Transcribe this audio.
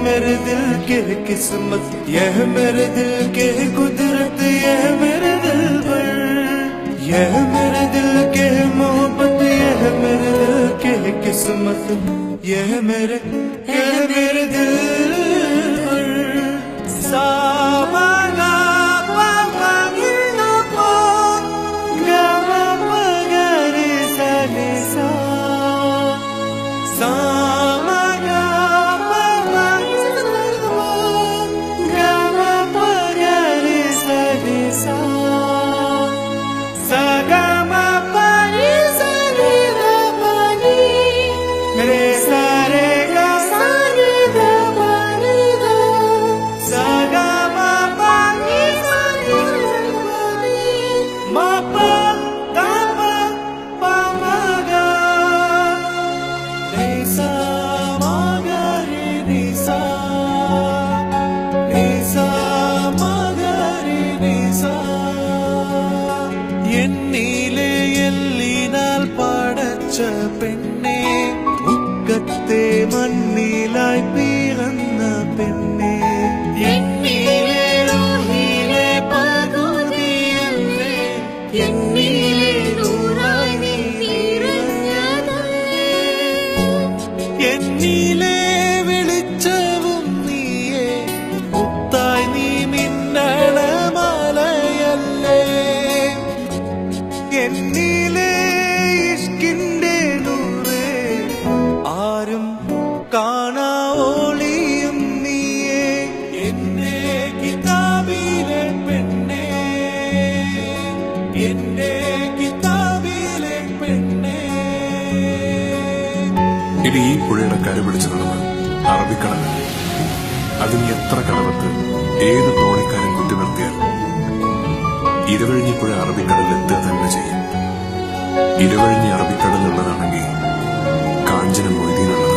मेरे दिल के किस्मत, यह मेरे दिल के कुदरत, यह मेरे दिल पर, यह मेरे दिल के मोहब्बत, यह मेरे दिल के किस्मत, यह मेरे दिल पर। सामगा पापा गिनो पो गामा पगरे सने सा, सामगा पापा गिनो पो गामा पगरे सने सा, सागामा पानी सने गा पानी रे सारे गा सारे गा पानी गा, सागामा पानी सने गा पानी मापा गामा पामा गा रे सा मागा रे सा मागा रे सा। എന്നിലെ എല്ലിനാൽ പടച്ച പെണ്ണെ, മുക്കത്തെ മണ്ണിലായി പിറന്ന പെണ്ണെ, എന്നിലെ റൂഹിലെ പകുതിയല്ലേ, എന്നിലെ നൂറായി നീ നിറഞ്ഞതല്ലേ, എന്നിലെ വെളിച്ചവും നീയേ, മുത്തായി നീ മിന്നണ മലയല്ലേ, എന്നിലെ ഇഷ്കിന്റെ നൂറേ, ആരും കാണാ ഒളിയും നീയേ, എന്റെ കിതാബിലെ പെണ്ണേ, എന്റെ കിതാബിലെ പെണ്ണേ. ഇനി ഈ പുഴയുടെ കര പിടിച്ചു നടന്ന് അറബിക്കടൽ, അതിന് എത്ര കടവത്ത് ഏത് തോണിക്കാരൻ കുത്തി നിർത്തിയാൽ ഇരവഴിഞ്ഞി പുഴ അറബിക്കടലിൽ എത്തുക തന്നെ ചെയ്യും. ഇരവഴിഞ്ഞി അറബിക്കടൽ ഉള്ളതാണെങ്കിൽ കാഞ്ചന മൊയ്തീനുള്ള